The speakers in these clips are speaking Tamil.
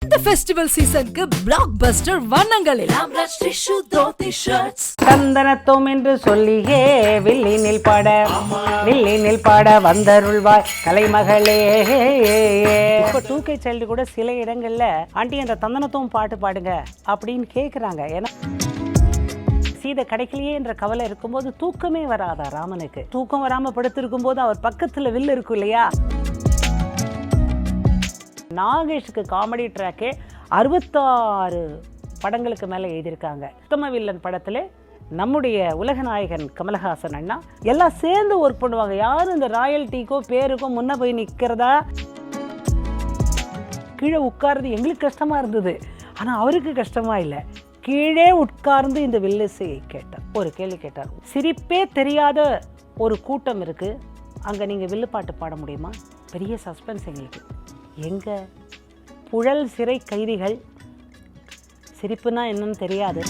இந்த ஃபெஸ்டிவல் சீசனுக்கு பிளாக் பஸ்டர் வண்ணங்களில் சந்தனத்தோம் என்று சொல்லியே வில்லினில் பாட வந்தருள்வாய் கலைமகளே. இப்போ 2K சைல்டு கூட சில இடங்கள்ல ஆண்டி அந்த தந்தனத்தோம் பாட்டு பாடுங்க அப்படின்னு கேட்குறாங்க. ஏன்னா சீதை கிடைக்கலையே என்ற கவலை இருக்கும்போது தூக்கமே வராதா ராமனுக்கு. தூக்கம் வராம படுத்திருக்கும் போது அவர் பக்கத்துல வில்லு இருக்கும் இல்லையா. நாகேஷுக்கு காமெடி ட்ராக்கே 66 படங்களுக்கு மேலே எழுதியிருக்காங்க. உத்தம வில்லன் படத்தில் நம்முடைய உலகநாயகன் கமலஹாசன் அண்ணா எல்லாம் சேர்ந்து ஒர்க் பண்ணுவாங்க. யாரும் இந்த ராயல்ட்டிக்கோ பேருக்கோ முன்ன போய் நிற்கிறதா. கீழே உட்கார்றது எங்களுக்கு கஷ்டமாக இருந்தது, ஆனால் அவருக்கு கஷ்டமாக இல்லை. கீழே உட்கார்ந்து இந்த வில்லிசையை கேட்டார். ஒரு கேள்வி கேட்டார், சிரிப்பே தெரியாத ஒரு கூட்டம் இருக்குது, அங்கே நீங்கள் வில்லுப்பாட்டு பாட முடியுமா? பெரிய சஸ்பென்ஸ் எங்களுக்கு. எங்க புழல் சிறை கைதிகள், சிரிப்புனா என்னன்னு தெரியாது.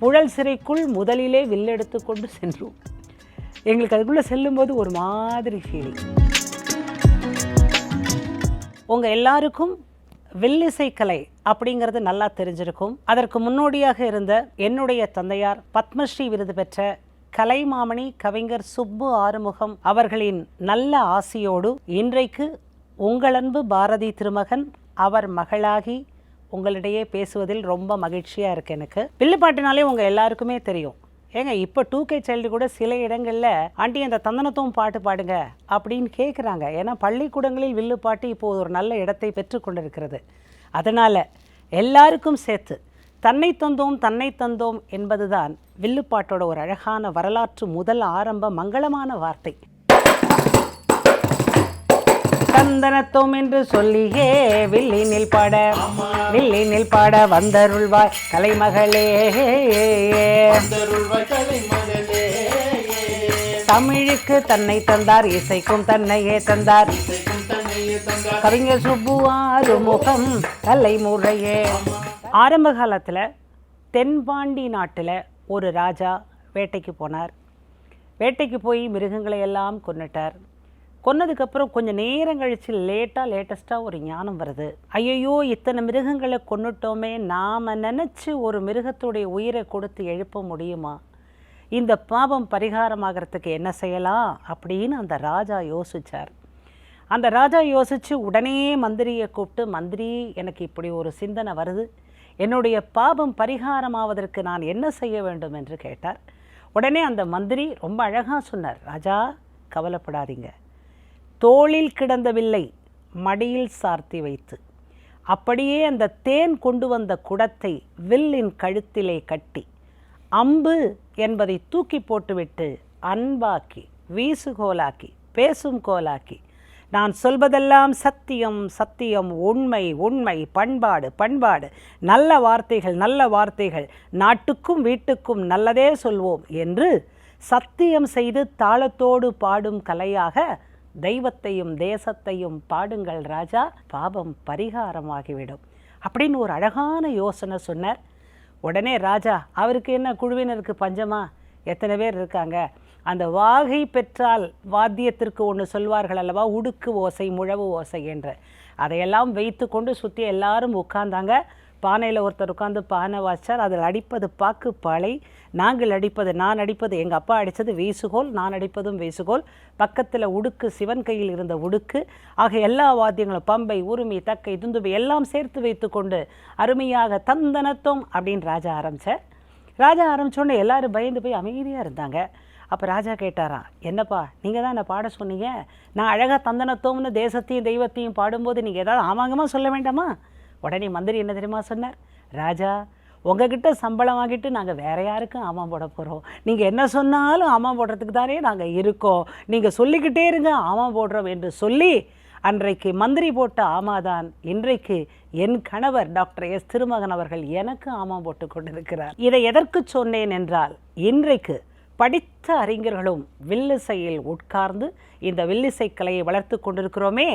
புழல் சிறைக்குள் முதலிலே வில்லெடுத்து கொண்டு சென்றோம். எங்களுக்கு அதுக்குள்ளே செல்லும்போது ஒரு மாதிரி ஃபீலிங். உங்கள் எல்லாருக்கும் வில்லிசைக்கலை அப்படிங்கிறது நல்லா தெரிஞ்சிருக்கும். அதற்கு முன்னோடியாக இருந்த என்னுடைய தந்தையார் பத்மஸ்ரீ விருது பெற்ற கலைமாமணி கவிஞர் சுப்பு ஆறுமுகம் அவர்களின் நல்ல ஆசியோடு இன்றைக்கு உங்கள் அன்பு பாரதி திருமகன் அவர் மகளாகி உங்களிடையே பேசுவதில் ரொம்ப மகிழ்ச்சியாக இருக்குது. எனக்கு வில்லுப்பாட்டுனாலே உங்கள் எல்லாருக்குமே தெரியும். ஏங்க இப்போ 2K சைல்டு கூட சில இடங்களில் ஆண்டி அந்த தந்தனத்தோம் பாட்டு பாடுங்க அப்படின்னு கேட்குறாங்க. ஏன்னா பள்ளிக்கூடங்களில் வில்லுப்பாட்டு இப்போது ஒரு நல்ல இடத்தை பெற்று கொண்டிருக்கிறது. அதனால் எல்லாருக்கும் சேர்த்து தன்னை தந்தோம் என்பதுதான் வில்லுப்பாட்டோட ஒரு அழகான வரலாற்று முதல் ஆரம்ப மங்களமான வார்த்தை. சந்தனத்தோம் என்று சொல்லியே வில்லினில் பாட வந்தருள்வாய் கலைமகளே. தமிழுக்கு தன்னை தந்தார், இசைக்கும் தன்னையே தந்தார் கவிஞர் சுப்பு ஆறுமுகம் தலைமுறையே. ஆரம்ப காலத்தில் தென்பாண்டி நாட்டில் ஒரு ராஜா வேட்டைக்கு போனார். வேட்டைக்கு போய் மிருகங்களை எல்லாம் கொன்னுட்டார். கொன்னதுக்கப்புறம் கொஞ்சம் நேரம் கழித்து லேட்டஸ்ட்டாக ஒரு ஞானம் வருது. ஐயோ இத்தனை மிருகங்களை கொன்னுட்டோமே, நாம் நினச்சி ஒரு மிருகத்துடைய உயிரை கொடுத்து எழுப்ப முடியுமா? இந்த பாவம் பரிகாரமாகறதுக்கு என்ன செய்யலாம் அப்படின்னு அந்த ராஜா யோசித்தார். அந்த ராஜா யோசித்து உடனே மந்திரியை கூப்பிட்டு, மந்திரி எனக்கு இப்படி ஒரு சிந்தனை வருது, என்னுடைய பாபம் பரிகாரமாவதற்கு நான் என்ன செய்ய வேண்டும் என்று கேட்டார். உடனே அந்த மந்திரி ரொம்ப அழகாக சொன்னார், ராஜா கவலைப்படாதீங்க, தோளில் கிடந்த வில்லை மடியில் சார்த்தி வைத்து அப்படியே அந்த தேன் கொண்டு வந்த குடத்தை வில்லின் கழுத்திலே கட்டி அம்பு என்பதை தூக்கி போட்டுவிட்டு அன்பாக்கி வீசுகோலாக்கி பேசும் கோலாக்கி நான் சொல்வதெல்லாம் சத்தியம் சத்தியம் உண்மை உண்மை பண்பாடு நல்ல வார்த்தைகள் நாட்டுக்கும் வீட்டுக்கும் நல்லதே சொல்வோம் என்று சத்தியம் செய்து தாளத்தோடு பாடும் கலையாக தெய்வத்தையும் தேசத்தையும் பாடுங்கள் ராஜா, பாவம் பரிகாரமாகிவிடும் அப்படின்னு ஒரு அழகான யோசனை சொன்னார். உடனே ராஜா, அவருக்கு என்ன குழுவினருக்கு பஞ்சமா, எத்தனை பேர் இருக்காங்க, அந்த வாகை பெற்றால் வாத்தியத்திற்கு ஒன்று சொல்வார்கள் அல்லவா, உடுக்கு ஓசை முழவு ஓசை என்று, அதையெல்லாம் வைத்து கொண்டு சுற்றி எல்லாரும் உட்கார்ந்தாங்க. பானையில் ஒருத்தர் உட்காந்து பானை வாச்சார். அதில் அடிப்பது பாக்கு பாலை, நான் அடிப்பது எங்கள் அப்பா அடித்தது வீசுகோல், நான் அடிப்பதும் வீசுகோல், பக்கத்தில் உடுக்கு சிவன் கையில் இருந்த உடுக்கு, ஆக எல்லா வாத்தியங்களும் பம்பை உருமி தக்கை துந்துபை எல்லாம் சேர்த்து வைத்து கொண்டு அருமையாக தந்தனத்தோம் அப்படின்னு ராஜா ஆரம்பித்தார். ராஜா ஆரம்பித்தோடனே எல்லாரும் பயந்து போய் அமைதியாக இருந்தாங்க. அப்போ ராஜா கேட்டாராம், என்னப்பா நீங்கள் தான் என்னை பாட சொன்னீங்க, நான் அழகாக தந்தனத்தோம்னு தேசத்தையும் தெய்வத்தையும் பாடும்போது நீங்கள் ஏதாவது ஆமாங்கமாக சொல்ல வேண்டாமா? உடனே மந்திரி என்ன தெரியுமா சொன்னார், ராஜா உங்ககிட்ட சம்பளம் வாங்கிட்டு நாங்கள் வேற யாருக்கும் ஆமாம் போட போகிறோம், நீங்கள் என்ன சொன்னாலும் ஆமாம் போடுறதுக்கு தானே நாங்கள் இருக்கோம், நீங்கள் சொல்லிக்கிட்டே இருங்க ஆமாம் போடுறோம் என்று சொல்லி அன்றைக்கு மந்திரி போட்ட ஆமாதான் இன்றைக்கு என் கணவர் டாக்டர் எஸ் திருமகன் அவர்கள் எனக்கு ஆமாம் போட்டு கொண்டிருக்கிறார். இதை எதற்கு சொன்னேன் என்றால், இன்றைக்கு படித்த அறிஞர்களும் வில்லிசையில் உட்கார்ந்து இந்த வில்லிசை கலையை வளர்த்து கொண்டிருக்கிறோமே,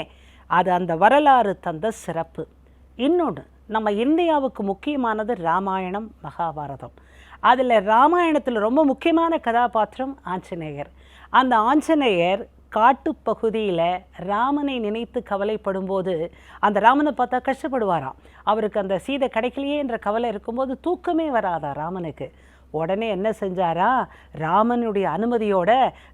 அது அந்த வரலாறு தந்த சிறப்பு. இன்னொன்று, நம்ம இந்தியாவுக்கு முக்கியமானது ராமாயணம் மகாபாரதம். அதில் ராமாயணத்தில் ரொம்ப முக்கியமான கதாபாத்திரம் ஆஞ்சநேயர். அந்த ஆஞ்சநேயர் காட்டுப்பகுதியில் ராமனை நினைத்து கவலைப்படும் போது அந்த ராமனை பார்த்தா கஷ்டப்படுவாராம். அவருக்கு அந்த சீதை கிடைக்கலையே என்ற கவலை இருக்கும்போது தூக்கமே வராதா ராமனுக்கு. உடனே என்ன செஞ்சாரா, ராமனுடைய அனுமதியோட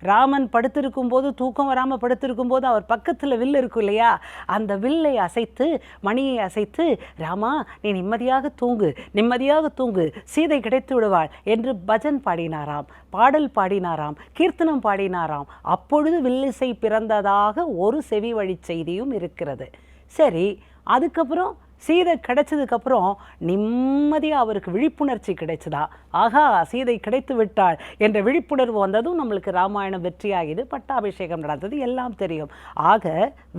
ராமன் படுத்திருக்கும் போது, தூக்கம் வராமல் படுத்திருக்கும் போது அவர் பக்கத்தில் வில் இருக்கும் இல்லையா, அந்த வில்லை அசைத்து மணியை அசைத்து, ராமா நீ நிம்மதியாக தூங்கு, நிம்மதியாக தூங்கு, சீதை கிடைத்து விடுவாள் என்று பஜன் பாடினாராம், பாடல் பாடினாராம், கீர்த்தனம் பாடினாராம். அப்பொழுது வில்லிசை பிறந்ததாக ஒரு செவி வழி செய்தியும் இருக்கிறது. சரி, அதுக்கப்புறம் சீதை கிடைச்சதுக்கப்புறம் நிம்மதியாக அவருக்கு விழிப்புணர்ச்சி கிடைச்சதா, ஆகா சீதை கிடைத்து விட்டாள் என்ற விழிப்புணர்வு வந்ததும் நம்மளுக்கு ராமாயணம் வெற்றியாகிது, பட்டாபிஷேகம் நடந்தது, எல்லாம் தெரியும். ஆக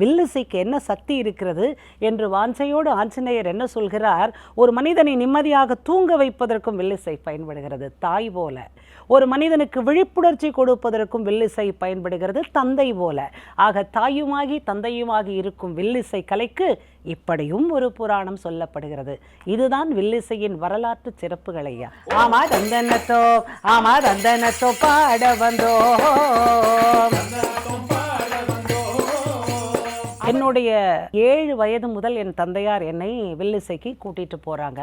வில்லிசைக்கு என்ன சக்தி இருக்கிறது என்று வாஞ்சையோடு ஆஞ்சநேயர் என்ன சொல்கிறார், ஒரு மனிதனை நிம்மதியாக தூங்க வைப்பதற்கும் வில்லிசை பயன்படுகிறது தாய் போல, ஒரு மனிதனுக்கு விழிப்புணர்ச்சி கொடுப்பதற்கும் வில்லிசை பயன்படுகிறது தந்தை போல. ஆக தாயுமாகி தந்தையுமாகி இருக்கும் வில்லிசை கலைக்கு இப்படியும் ஒரு புராணம் சொல்லப்படுகிறது. இதுதான் வில்லிசையின் வரலாற்று சிறப்புகளையா. ஆமா தந்தனத்தோ, ஆமா தந்தனத்தோ பாட வந்தோ. என்னுடைய 7 வயது முதல் என் தந்தையார் என்னை வில்லிசைக்கு கூட்டிட்டு போறாங்க.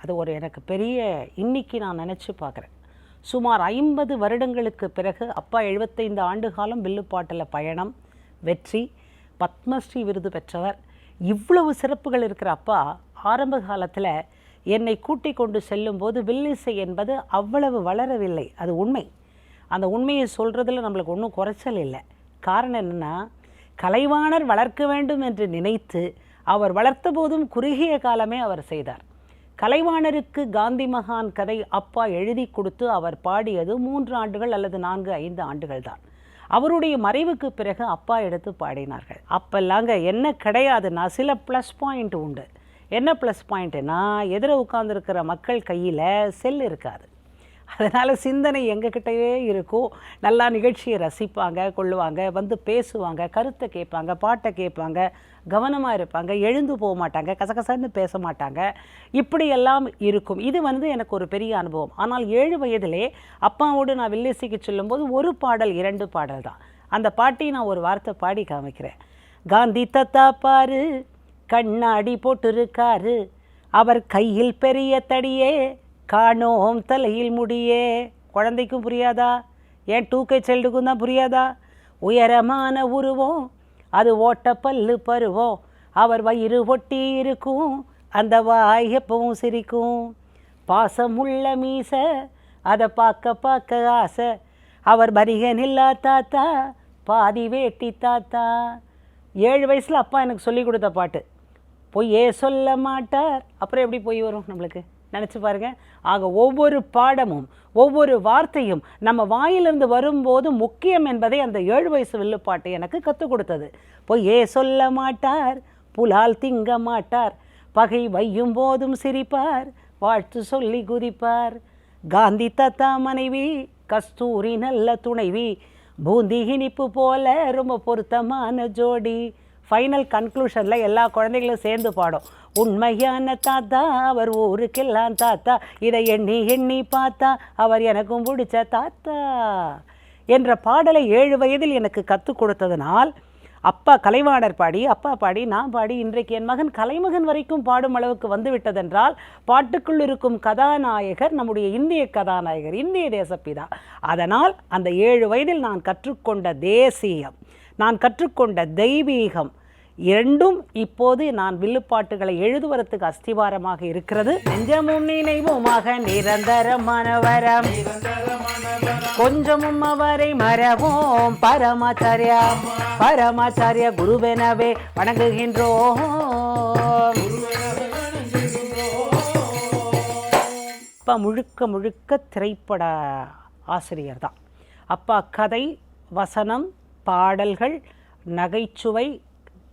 அது ஒரு எனக்கு பெரிய, இன்னைக்கு நான் நினைச்சு பார்க்குறேன், சுமார் 50 வருடங்களுக்கு பிறகு அப்பா 75 ஆண்டு காலம் வில்லுப்பாட்டில் பயணம், வெற்றி, பத்மஸ்ரீ விருது பெற்றவர். இவ்வளவு சிறப்புகள் இருக்கிற அப்பா ஆரம்ப காலத்தில் என்னை கூட்டி கொண்டு செல்லும்போது வில்லிசை என்பது அவ்வளவு வளரவில்லை. அது உண்மை. அந்த உண்மையை சொல்கிறதுல நம்மளுக்கு ஒன்றும் குறைச்சல் இல்லை. காரணம் என்னென்னா, கலைவாணர் வளர்க்க வேண்டும் என்று நினைத்து அவர் வளர்த்த போதும் குறுகிய காலமே அவர் செய்தார். கலைவாணருக்கு காந்தி மகான் கதை அப்பா எழுதி கொடுத்து அவர் பாடியது 3 ஆண்டுகள் அல்லது 4-5 ஆண்டுகள் தான். அவருடைய மறைவுக்கு பிறகு அப்பா எடுத்து பாடினார்கள். அப்போல்லாங்க என்ன கிடையாதுன்னா, சில ப்ளஸ் பாயிண்ட் உண்டு. என்ன ப்ளஸ் பாயிண்ட்டுன்னா, எதிர உட்கார்ந்துருக்கிற மக்கள் கையில் செல் இருக்காது. அதனால் சிந்தனை எங்ககிட்டயே இருக்கும். நல்லா நிகழ்ச்சியை ரசிப்பாங்க, கொள்ளுவாங்க, வந்து பேசுவாங்க, கருத்தை கேட்பாங்க, பாட்டை கேட்பாங்க, கவனமாக இருப்பாங்க, எழுந்து போக மாட்டாங்க, கசகசன்னு பேச மாட்டாங்க, இப்படியெல்லாம் இருக்கும். இது எனக்கு ஒரு பெரிய அனுபவம். ஆனால் 7 வயதிலே அப்பாவோடு நான் வில்லிசைக்கு சொல்லும்போது ஒரு பாடல் 2 பாடல் தான். அந்த பாட்டி நான் ஒரு வார்த்தை பாடி காமிக்கிறேன். காந்தி தத்தா பாரு கண்ணாடி போட்டிருக்காரு, அவர் கையில் பெரிய தடியே, காணோம் தலையில் முடியே. குழந்தைக்கும் புரியாதா? ஏன் 2K சைல்டுக்கும் தான் புரியாதா? உயரமான உருவம், அது ஓட்ட பல்லு பருவம், அவர் வயிறு ஒட்டி இருக்கும், அந்த வாய் எப்பவும் சிரிக்கும், பாசமுள்ள மீச, அதை பார்க்க பார்க்க ஆசை, அவர் பரிகன் இல்லா தாத்தா, பாதி வேட்டி தாத்தா. 7 வயசில் அப்பா எனக்கு சொல்லி கொடுத்த பாட்டு. பொய்யே சொல்ல மாட்டார். அப்புறம் எப்படி பொய் வரும் நம்மளுக்கு? நினச்சி பாருங்க. ஆக ஒவ்வொரு பாடமும் ஒவ்வொரு வார்த்தையும் நம்ம வாயிலிருந்து வரும்போது முக்கியம் என்பதை அந்த 7 வயசு வில்லுப்பாட்டு எனக்கு கற்றுக் கொடுத்தது. பொய்யே சொல்ல மாட்டார், புலால் திங்க மாட்டார், பகை வையும் போதும் சிரிப்பார், வாழ்த்து சொல்லி குதிப்பார், காந்தி தாத்தா மனைவி, கஸ்தூரி நல்ல துணைவி, பூந்தி இனிப்பு போல ரொம்ப பொருத்தமான ஜோடி. ஃபைனல் கன்க்ளூஷனில் எல்லா குழந்தைகளும் சேர்ந்து பாடும். உண்மையான தாத்தா அவர் ஊருக்கெல்லாம் தாத்தா, இதை எண்ணி எண்ணி பார்த்தா அவர் எனக்கும் பிடிச்ச தாத்தா என்ற பாடலை 7 வயதில் எனக்கு கற்றுக் கொடுத்ததனால் அப்பா கலைவாணர் பாடி, அப்பா பாடி, நான் பாடி, இன்றைக்கு என் மகன் கலைமகன் வரைக்கும் பாடும் அளவுக்கு வந்து விட்டதென்றால் பாட்டுக்குள் இருக்கும் கதாநாயகர் நம்முடைய இந்திய கதாநாயகர், இந்திய தேசப்பிதா. அதனால் அந்த 7 வயதில் நான் கற்றுக்கொண்ட தேசியம், நான் கற்றுக்கொண்ட தெய்வீகம் இரண்டும் இப்போது நான் வில்லுப்பாட்டுகளை எழுதுவதற்கு அஸ்திவாரமாக இருக்கிறது. நெஞ்சமும் நினைவுமாக நிரந்தரமான வரம், கொஞ்சமும் அவரை மறவோம், பரமாச்சாரியா பரமாச்சாரிய குருவெனவே வணங்குகின்றோம். அப்பா முழுக்க முழுக்க திரைப்பட ஆசிரியர் தான். அப்பா கதை, வசனம், பாடல்கள், நகைச்சுவை,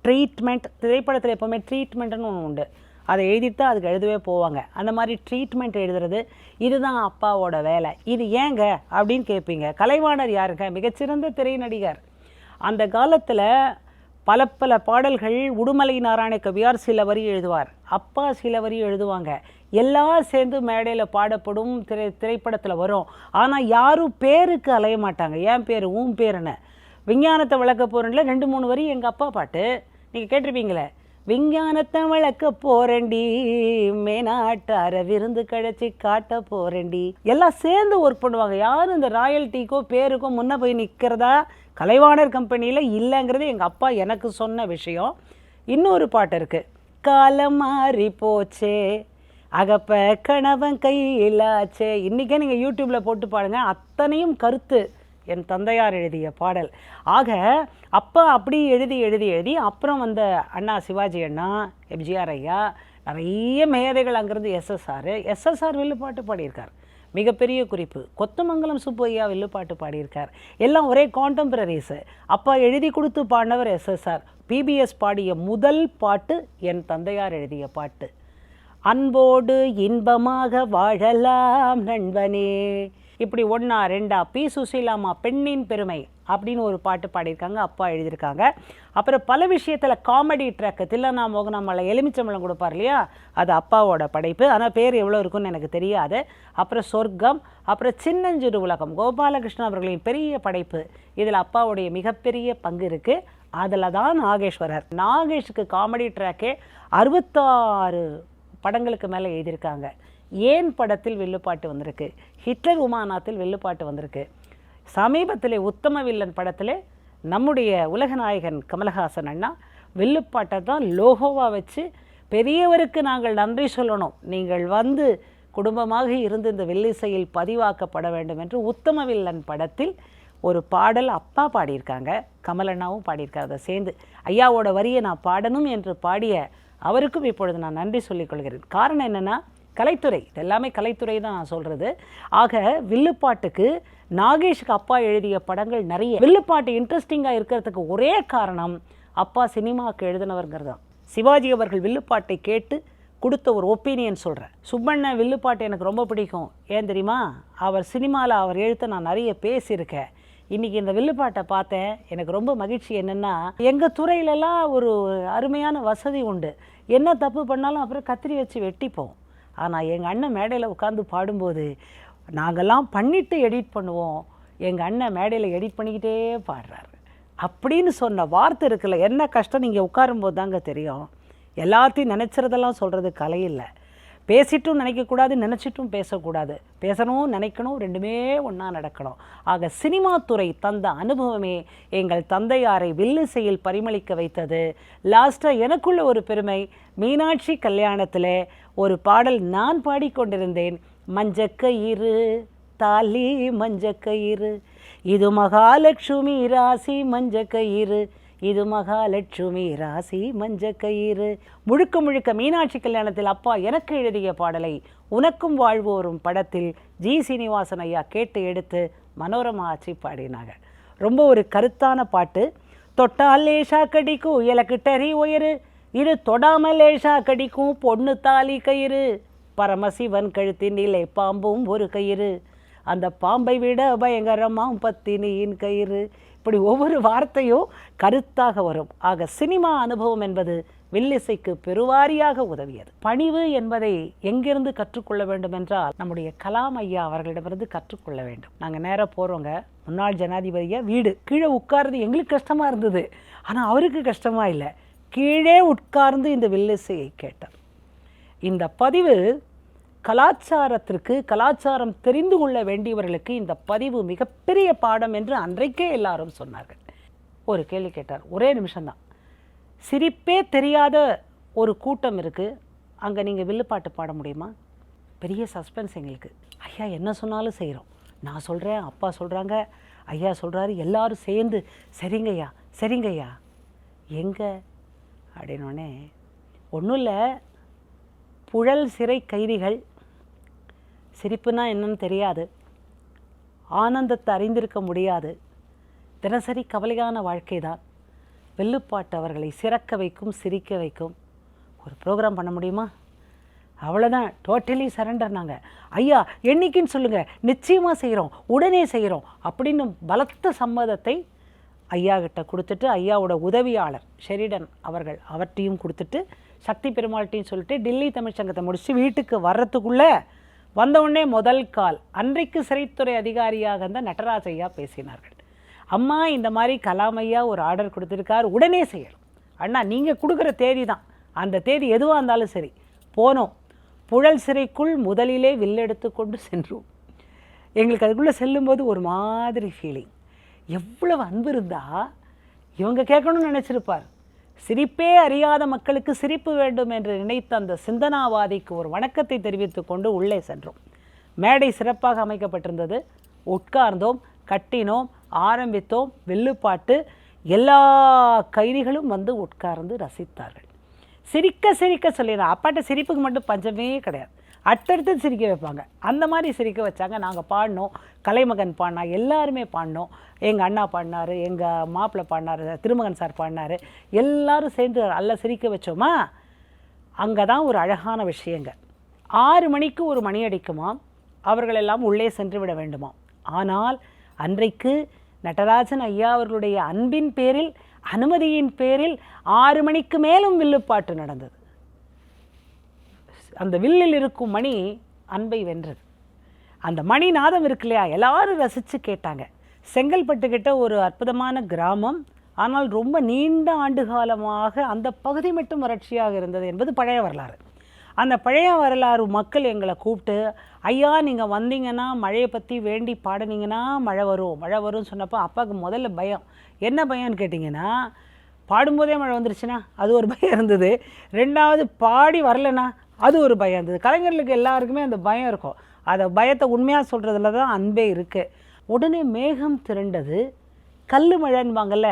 ட்ரீட்மெண்ட். திரைப்படத்தில் எப்போவுமே ட்ரீட்மெண்ட்டுன்னு ஒன்று உண்டு. அதை எழுதிட்டு அதுக்கு எழுதவே போவாங்க. அந்த மாதிரி ட்ரீட்மெண்ட் எழுதுறது இதுதான் அப்பாவோட வேலை. இது ஏங்க அப்படின்னு கேட்பீங்க. கலைவாணர் யாருங்க? மிகச்சிறந்த திரை நடிகர். அந்த காலத்தில் பல பல பாடல்கள் உடுமலை நாராயண கவியார் சில வரி எழுதுவார், அப்பா சில வரி எழுதுவாங்க. எல்லாம் சேர்ந்து மேடையில் பாடப்படும், திரைப்படத்தில் வரும். ஆனால் யாரும் பேருக்கு அலைய மாட்டாங்க. ஏன் பேர் உன் பேருன்னு. விஞ்ஞானத்தை விளக்க போகிறேன்ல 2-3 வரி எங்கள் அப்பா பாட்டு நீங்கள் கேட்டிருப்பீங்களே. விஞ்ஞானத்தை வளர்க்க போறேன்டி, மேனாட்டார விருந்து கழிச்சு காட்ட போறேன்டி. எல்லாம் சேர்ந்து ஒர்க் பண்ணுவாங்க. யாரும் இந்த ராயல்ட்டிக்கோ பேருக்கோ முன்ன போய் நிற்கிறதா கலைவாணர் கம்பெனியில் இல்லைங்கிறது எங்கள் அப்பா எனக்கு சொன்ன விஷயம். இன்னொரு பாட்டு இருக்குது, காலம் மாறி போச்சே அகப்ப கணவன் கையிலாச்சே. இன்றைக்கே நீங்கள் யூடியூப்பில் போட்டு பாருங்க, அத்தனையும் கருத்து என் தந்தையார் எழுதிய பாடல். ஆக அப்பா அப்படி எழுதி எழுதி எழுதி அப்புறம் வந்த அண்ணா சிவாஜி அண்ணா, எம்ஜிஆர் ஐயா, நிறைய மேதைகள் அங்கேருந்து எஸ்எஸ்ஆர் வில்லுப்பாட்டு பாடியிருக்கார். மிகப்பெரிய குறிப்பு, கொத்தமங்கலம் சுப்பு ஐயா வில்லுப்பாட்டு பாடியிருக்கார். எல்லாம் ஒரே கான்டெம்பரரிஸு. அப்பா எழுதி கொடுத்து பாடினவர் எஸ்எஸ்ஆர். பிபிஎஸ் பாடிய முதல் பாட்டு என் தந்தையார் எழுதிய பாட்டு. அன்போடு இன்பமாக வாழலாம் நண்பனே. இப்படி 1 2 பி சுசீலாமா பெண்ணின் பெருமை அப்படின்னு ஒரு பாட்டு பாடியிருக்காங்க, அப்பா எழுதியிருக்காங்க. அப்புறம் பல விஷயத்தில் காமெடி ட்ராக்கு, தில்லனா மோகனாமலை எலுமிச்சம்பழம் கொடுப்பார் இல்லையா, அது அப்பாவோட படைப்பு. ஆனால் பேர் எவ்வளோ இருக்குன்னு எனக்கு தெரியாது. அப்புறம் சொர்க்கம், அப்புறம் சின்னஞ்சிறு உலகம் கோபாலகிருஷ்ணன் அவர்களின் பெரிய படைப்பு. இதில் அப்பாவுடைய மிகப்பெரிய பங்கு இருக்குது. அதில் தான் நாகேஸ்வரர். நாகேஷுக்கு காமெடி ட்ராக்கே 66 படங்களுக்கு மேலே எழுதியிருக்காங்க. ஏன் படத்தில் வில்லுப்பாட்டு வந்திருக்கு, ஹிட்லர் உமாநாத்தில் வில்லுப்பாட்டு வந்திருக்கு. சமீபத்தில் உத்தம வில்லன் படத்தில் நம்முடைய உலகநாயகன் கமலஹாசன் அண்ணா வில்லுப்பாட்டை தான் லோகோவாக வச்சு, பெரியவருக்கு நாங்கள் நன்றி சொல்லணும், நீங்கள் வந்து குடும்பமாக இருந்து இந்த வில்லிசையில் பதிவாக்கப்பட வேண்டும் என்று உத்தம வில்லன் படத்தில் ஒரு பாடல் அப்பா பாடியிருக்காங்க, கமலண்ணாவும் பாடியிருக்காங்க. அதை சேர்ந்து ஐயாவோட வரியை நான் பாடணும் என்று பாடிய அவருக்கும் இப்பொழுது நான் நன்றி சொல்லிக்கொள்கிறேன். காரணம் என்னென்னா, கலைத்துறை, எல்லாமே கலைத்துறை தான் நான் சொல்கிறது. ஆக வில்லுப்பாட்டுக்கு நாகேஷுக்கு அப்பா எழுதிய படங்கள் நிறைய. வில்லுப்பாட்டு இன்ட்ரெஸ்டிங்காக இருக்கிறதுக்கு ஒரே காரணம் அப்பா சினிமாவுக்கு எழுதினவர்ங்கிறது தான். சிவாஜி அவர்கள் வில்லுப்பாட்டை கேட்டு கொடுத்த ஒரு ஒப்பீனியன் சொல்கிறேன். சுப்பண்ண வில்லுப்பாட்டு எனக்கு ரொம்ப பிடிக்கும். ஏன் தெரியுமா, அவர் சினிமாவில் அவர் எழுத்த நான் நிறைய பேசியிருக்கேன். இன்றைக்கி இந்த வில்லுப்பாட்டை பார்த்தேன், எனக்கு ரொம்ப மகிழ்ச்சி. என்னென்னா, எங்கள் துறையிலலாம் ஒரு அருமையான வசதி உண்டு. என்ன தப்பு பண்ணாலும் அப்புறம் கத்திரி வச்சு வெட்டிப்போம். ஆனால் எங்கள் அண்ணன் மேடையில் உட்காந்து பாடும்போது நாங்கள்லாம் பண்ணிவிட்டு எடிட் பண்ணுவோம், எங்கள் அண்ணன் மேடையில் எடிட் பண்ணிக்கிட்டே பாடுறாரு அப்படின்னு சொன்ன வார்த்தை இருக்குல்ல, என்ன கஷ்டம் நீங்கள் உட்காரும்போது தாங்க தெரியும். எல்லாத்தையும் நினச்சிறதெல்லாம் சொல்கிறது கலை இல்லை. பேசிட்டும் நினைக்கக்கூடாது, நினச்சிட்டும் பேசக்கூடாது. பேசணும், நினைக்கணும், ரெண்டுமே ஒன்றா நடக்கணும். ஆக சினிமா துறை தந்த அனுபவமே எங்கள் தந்தையாரை வில்லிசையில் பரிமளிக்க வைத்தது. லாஸ்ட்டாக எனக்குள்ள ஒரு பெருமை, மீனாட்சி கல்யாணத்தில் ஒரு பாடல் நான் பாடிக்கொண்டிருந்தேன். மஞ்சக்கயிறு தாலி மஞ்சக்கயிறு, இது மகாலட்சுமி ராசி மஞ்சக்கயிறு, இது மகாலட்சுமி ராசி மஞ்சக்கயிறு. முழுக்க முழுக்க மீனாட்சி கல்யாணத்தில் அப்பா எனக்கு எழுதிய பாடலை உனக்கும் வாழ்வோரும் படத்தில் ஜி சீனிவாசன் ஐயா கேட்டு எடுத்து மனோரமா ஆட்சி பாடினாங்க. ரொம்ப ஒரு கருத்தான பாட்டு. தொட்டால் லேஷா கடிக்கும் இலக்கிட்டறி உயரு, இது தொடாமல் லேஷா கடிக்கும் பொண்ணு தாலி கயிறு, பரமசிவன் கழுத்தினிலே பாம்பும் ஒரு கயிறு, அந்த பாம்பை விட பயங்கரமாம் பத்தினியின் கயிறு. இப்படி ஒவ்வொரு வார்த்தையும் கருத்தாக வரும். ஆக சினிமா அனுபவம் என்பது வில்லிசைக்கு பெருவாரியாக உதவியது. பணிவு என்பதை எங்கிருந்து கற்றுக்கொள்ள வேண்டும் என்றால், நம்முடைய கலாம் ஐயா அவர்களிடமிருந்து கற்றுக்கொள்ள வேண்டும். நாங்கள் நேராக போகிறோங்க, முன்னாள் ஜனாதிபதியாக வீடு கீழே உட்கார்றது எங்களுக்கு கஷ்டமாக இருந்தது, ஆனால் அவருக்கு கஷ்டமாக இல்லை. கீழே உட்கார்ந்து இந்த வில்லிசையை கேட்டார். இந்த பதிவு கலாச்சாரத்திற்கு, கலாச்சாரம் தெரிந்து கொள்ள வேண்டியவர்களுக்கு இந்த பதிவு மிகப்பெரிய பாடம் என்று அன்றைக்கே எல்லாரும் சொன்னார்கள். ஒரு கேள்வி கேட்டார், ஒரே நிமிஷம்தான். சிரிப்பே தெரியாத ஒரு கூட்டம் இருக்குது, அங்கே நீங்கள் வில்லுப்பாட்டு பாட முடியுமா? பெரிய சஸ்பென்ஸ் எங்களுக்கு. ஐயா என்ன சொன்னாலும் செய்கிறோம், நான் சொல்கிறேன், அப்பா சொல்கிறாங்க, ஐயா சொல்கிறாரு, எல்லாரும் சேர்ந்து சரிங்கய்யா சரிங்கய்யா. எங்கே அப்படின்னோடனே, ஒன்றும் இல்லை, புழல் சிறை கைதிகள், சிரிப்புனா என்னன்னு தெரியாது, ஆனந்தத்தை அறிந்திருக்க முடியாது, தினசரி கவலையான வாழ்க்கை தான். வில்லுப்பாட்டு அவர்களை சிறக்க வைக்கும், சிரிக்க வைக்கும். ஒரு ப்ரோக்ராம் பண்ண முடியுமா? அவ்வளோதான், டோட்டலி சரண்டர். நாங்கள் ஐயா என்னைக்குன்னு சொல்லுங்கள், நிச்சயமாக செய்கிறோம், உடனே செய்கிறோம் அப்படின்னு பலத்த சம்மதத்தை ஐயா கிட்ட கொடுத்துட்டு, ஐயாவோட உதவியாளர் ஷெரிடன் அவர்கள் அவர்கிட்டையும் கொடுத்துட்டு, சக்தி பெருமாள்கிட்டையும் சொல்லிட்டு, டில்லி தமிழ்ச்சங்கத்தை முடித்து வீட்டுக்கு வர்றதுக்குள்ளே வந்தவுடனே முதல் கால் அன்றைக்கு சிறைத்துறை அதிகாரியாக இருந்த நடராஜ் ஐயா பேசினார்கள். அம்மா இந்த மாதிரி கலாமையா ஒரு ஆர்டர் கொடுத்துருக்காரு, உடனே செய்யணும். அண்ணா நீங்கள் கொடுக்குற தேதி தான், அந்த தேதி எதுவாக இருந்தாலும் சரி. போனோம், புழல் சிறைக்குள் முதலிலே வில்லெடுத்து கொண்டு சென்றோம். எங்களுக்கு அதுக்குள்ளே செல்லும்போது ஒரு மாதிரி ஃபீலிங். எவ்வளவு அன்பு இருந்தால் இவங்க கேட்கணும்னு நினச்சிருப்பார். சிரிப்பே அறியாத மக்களுக்கு சிரிப்பு வேண்டும் என்று நினைத்த அந்த சிந்தனாவாதிக்கு ஒரு வணக்கத்தை தெரிவித்து கொண்டு உள்ளே சென்றோம். மேடை சிறப்பாக அமைக்கப்பட்டிருந்தது. உட்கார்ந்தோம், கட்டினோம், ஆரம்பித்தோம். வில்லுப்பாட்டு. எல்லா கைதிகளும் வந்து உட்கார்ந்து ரசித்தார்கள். சிரிக்க சிரிக்க சொல்லிடுறேன். அப்பாட்ட சிரிப்புக்கு மட்டும் பஞ்சமே கிடையாது, அடுத்தடுத்து சிரிக்க வைப்பாங்க. அந்த மாதிரி சிரிக்க வச்சாங்க. நாங்கள் பாடினோம், கலைமகன் பாடினா, எல்லாருமே பாடினோம். எங்கள் அண்ணா பாடினார், எங்கள் மாப்பிள்ளை பாடினார், திருமகன் சார் பாடினார். எல்லோரும் சேர்ந்து நல்லா சிரிக்க வச்சோமா. அங்கே தான் ஒரு அழகான விஷயங்க. 6 மணிக்கு ஒரு மணி அடிக்குமாம். அவர்களெல்லாம் உள்ளே சென்று விட வேண்டுமாம். ஆனால் அன்றைக்கு நடராஜன் ஐயா அவர்களுடைய அன்பின் பேரில், அனுமதியின் பேரில் 6 மணிக்கு மேலும் வில்லுப்பாட்டு நடந்தது. அந்த வில்லில் இருக்கும் மணி அன்பை வென்றது. அந்த மணி நாதம் இருக்கு இல்லையா, எல்லாரும் ரசித்து கேட்டாங்க. செங்கல்பட்டுக்கிட்ட ஒரு அற்புதமான கிராமம், ஆனால் ரொம்ப நீண்ட ஆண்டு காலமாக அந்த பகுதி மட்டும் வறட்சியாக இருந்தது என்பது பழைய வரலாறு. அந்த பழைய வரலாறு மக்கள் எங்களை கூப்பிட்டு, ஐயா நீங்கள் வந்தீங்கன்னா மழையை பற்றி வேண்டி பாடினீங்கன்னா மழை வரும்னு சொன்னப்போ அப்பாவுக்கு முதல்ல பயம். என்ன பயம்னு கேட்டிங்கன்னா, பாடும்போதே மழை வந்துருச்சுன்னா அது ஒரு பயம் இருந்தது. 2வது பாடி வரலைன்னா அது ஒரு பயம் இருந்தது. கலைஞர்களுக்கு எல்லாருக்குமே அந்த பயம் இருக்கும். அதை பயத்தை உண்மையாக சொல்கிறதுல தான் அன்பே இருக்குது. உடனே மேகம் திரண்டது. கல் மழைன்பாங்கல்ல,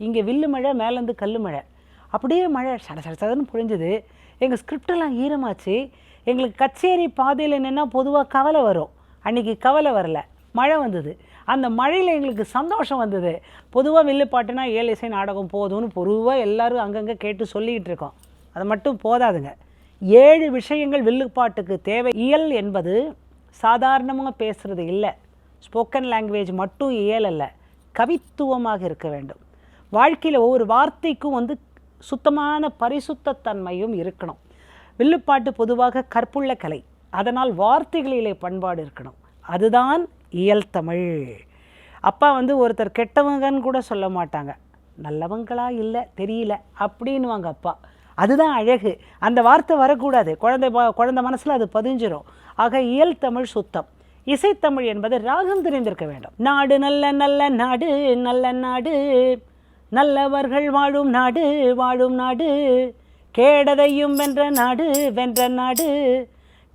இங்கே வில்லு மழை, மேலேருந்து கல் மழை. அப்படியே மழை சடன்னு பொழிஞ்சுது. எங்கள் ஸ்கிரிப்டெல்லாம் ஈரமாச்சு. எங்களுக்கு கச்சேரி பாதையில் நின்னா பொதுவாக கவலை வரும். அன்றைக்கி கவலை வரல, மழை வந்தது. அந்த மழையில் எங்களுக்கு சந்தோஷம் வந்தது. பொதுவாக வில்லு பாட்டுனா 7 இசை நாடகம் போதும்னு பொதுவாக எல்லோரும் அங்கங்கே கேட்டு சொல்லிக்கிட்டு இருக்கோம். அது மட்டும் போதாதுங்க. 7 விஷயங்கள் வில்லுப்பாட்டுக்கு தேவை. இயல் என்பது சாதாரணமாக பேசுகிறது இல்லை. ஸ்போக்கன் லாங்குவேஜ் மட்டும் இயல் அல்ல, கவித்துவமாக இருக்க வேண்டும். வாழ்க்கையில் ஒவ்வொரு வார்த்தைக்கும் சுத்தமான பரிசுத்தன்மையும் இருக்கணும். வில்லுப்பாட்டு பொதுவாக கற்புள்ள கலை, அதனால் வார்த்தைகளிலே பண்பாடு இருக்கணும். அதுதான் இயல் தமிழ். அப்பா ஒருத்தர் கெட்டவங்கன்னு கூட சொல்ல மாட்டாங்க, நல்லவங்களா இல்லை தெரியல அப்படின்னுவாங்க அப்பா. அதுதான் அழகு. அந்த வார்த்தை வரக்கூடாது. குழந்தை மனசில் அது பதிஞ்சிரும். ஆக இயல் தமிழ் சுத்தம். இசைத்தமிழ் என்பது ராகம் தெரிந்திருக்க வேண்டும். நாடு நல்ல நல்ல நாடு, நல்ல நாடு, நல்லவர்கள் வாழும் நாடு, வாழும் நாடு, கேடதையும் வென்ற நாடு, வென்ற நாடு,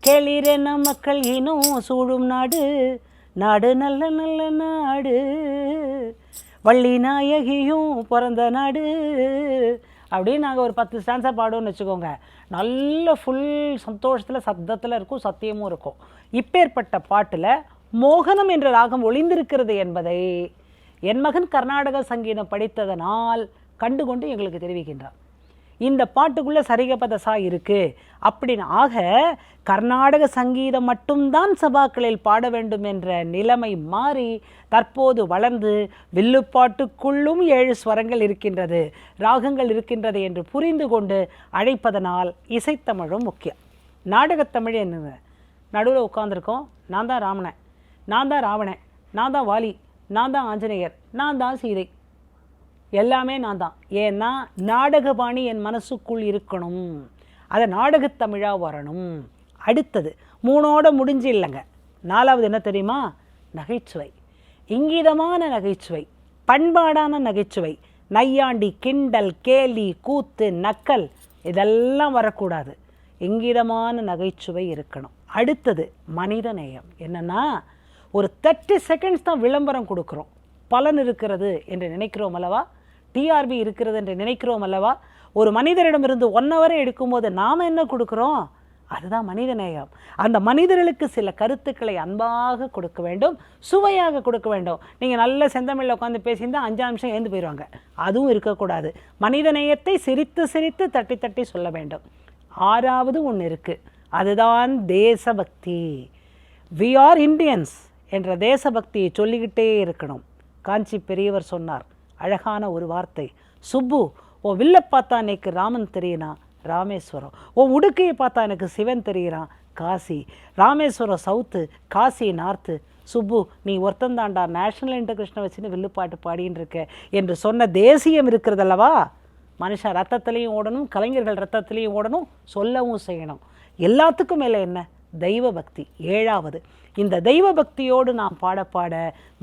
கேளிரென மக்கள் இனம் சூழும் நாடு, நாடு நல்ல நல்ல நாடு, வள்ளி நாயகியும் பிறந்த நாடு அப்படின்னு நாங்கள் ஒரு 10 ஸ்டான்ஸாக பாடுவோம்னு வச்சுக்கோங்க. நல்ல ஃபுல் சந்தோஷத்தில் சத்தத்தில் இருக்கும், சத்தியமும் இருக்கும். இப்பேற்பட்ட பாட்டில் மோகனம் என்ற ராகம் ஒளிந்திருக்கிறது என்பதை என் மகன் கர்நாடக சங்கீதம் படித்ததனால் கண்டுகொண்டு எங்களுக்கு தெரிவிக்கின்றார். இந்த பாட்டுக்குள்ளே சரிகபதசா இருக்குது அப்படின்னு. ஆக கர்நாடக சங்கீதம் மட்டும்தான் சபாக்களில் பாட வேண்டும் என்ற நிலைமை மாறி தற்போது வளர்ந்து வில்லுப்பாட்டுக்குள்ளும் 7 ஸ்வரங்கள் இருக்கின்றது, ராகங்கள் இருக்கின்றது என்று புரிந்து கொண்டு அழைப்பதனால் இசைத்தமிழும் முக்கியம். நாடகத்தமிழ் என்னங்க, நடுவில் உட்காந்துருக்கோம். நான் தான் ராமனன், நான் தான் ராவணன், நான் தான் வாலி, நான் தான் ஆஞ்சநேயர், நான் தான் சீதை, எல்லாமே நான் தான். ஏன்னா நாடகபாணி என் மனசுக்குள் இருக்கணும், அதை நாடகத்தமிழாக வரணும். அடுத்தது 3ஓட முடிஞ்சு இல்லைங்க. 4வது என்ன தெரியுமா? நகைச்சுவை. இங்கீதமான நகைச்சுவை, பண்பாடான நகைச்சுவை. நையாண்டி, கிண்டல், கேலி, கூத்து, நக்கல் இதெல்லாம் வரக்கூடாது. இங்கீதமான நகைச்சுவை இருக்கணும். அடுத்தது மனித நேயம். என்னென்னா ஒரு 30 செகண்ட்ஸ் தான் விளம்பரம் கொடுக்குறோம், பலன் இருக்கிறது என்று நினைக்கிறோம் அல்லவா, டிஆர்பி இருக்கிறது என்று நினைக்கிறோம் அல்லவா. ஒரு மனிதரிடமிருந்து 1 hour எடுக்கும்போது நாம் என்ன கொடுக்குறோம்? அதுதான் மனித நேயம். அந்த மனிதர்களுக்கு சில கருத்துக்களை அன்பாக கொடுக்க வேண்டும், சுவையாக கொடுக்க வேண்டும். நீங்கள் நல்ல செந்தமிழில் உட்காந்து பேசியிருந்தால் 5 நிமிஷம் எழுந்து போயிடுவாங்க. அதுவும் இருக்கக்கூடாது. மனித நேயத்தை சிரித்து சிரித்து தட்டி தட்டி சொல்ல வேண்டும். 6வது ஒன்று இருக்குது, அதுதான் தேசபக்தி. வி ஆர் இண்டியன்ஸ் என்ற தேசபக்தியை சொல்லிக்கிட்டே இருக்கணும். காஞ்சி பெரியவர் சொன்னார் அழகான ஒரு வார்த்தை, சுப்பு ஓ வில்லை பார்த்தா எனக்கு ராமன் தெரியுனா ராமேஸ்வரம், ஓ உடுக்கையை பார்த்தா எனக்கு சிவன் தெரிகிறான் காசி, ராமேஸ்வரம் சவுத்து, காசி நார்த்து, சுப்பு நீ ஒருத்தந்தாண்டா நேஷனல் இன்டர்கிருஷ்ண வச்சுன்னு வில்லுப்பாட்டு பாடின்னு இருக்க என்று சொன்ன தேசியம் இருக்கிறதல்லவா. மனுஷன் ரத்தத்துலேயும் ஓடணும், கலைஞர்கள் ரத்தத்துலேயும் ஓடணும், சொல்லவும் செய்யணும். எல்லாத்துக்கும் மேலே என்ன? தெய்வ பக்தி. 7வது, இந்த தெய்வ பக்தியோடு நாம் பாட பாட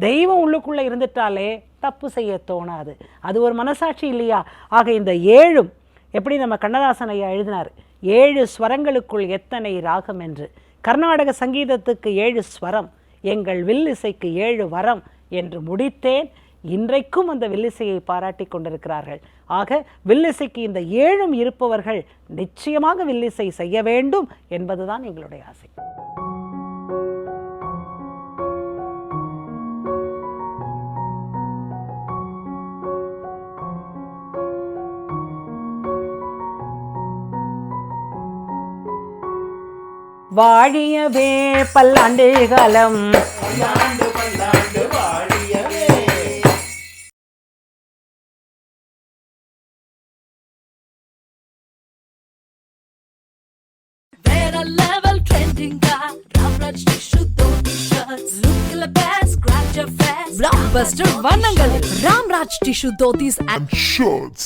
தெய்வம் உள்ளுக்குள்ளே இருந்துட்டாலே தப்பு செய்ய தோணாது. அது ஒரு மனசாட்சி இல்லையா? ஆக இந்த 7ம் எப்படி நம்ம கண்ணதாசன் ஐயா எழுதினார், 7 ஸ்வரங்களுக்குள் எத்தனை ராகம் என்று. கர்நாடக சங்கீதத்துக்கு 7 ஸ்வரம், எங்கள் வில்லிசைக்கு 7 வரம் என்று முடித்தேன். இன்றைக்கும் அந்த வில்லிசையை பாராட்டி கொண்டிருக்கிறார்கள். ஆக வில்லிசைக்கு இந்த 7ம் இருப்பவர்கள் நிச்சயமாக வில்லிசை செய்ய வேண்டும் என்பதுதான் எங்களுடைய ஆசை. வாழியவே பல்லாண்டு காலம், வேற level trending guy, Ramraj tissue dhoti shirts, look the best, scratch your face. Blockbuster வண்ணங்களில் Ramraj tissue dhotis and shirts.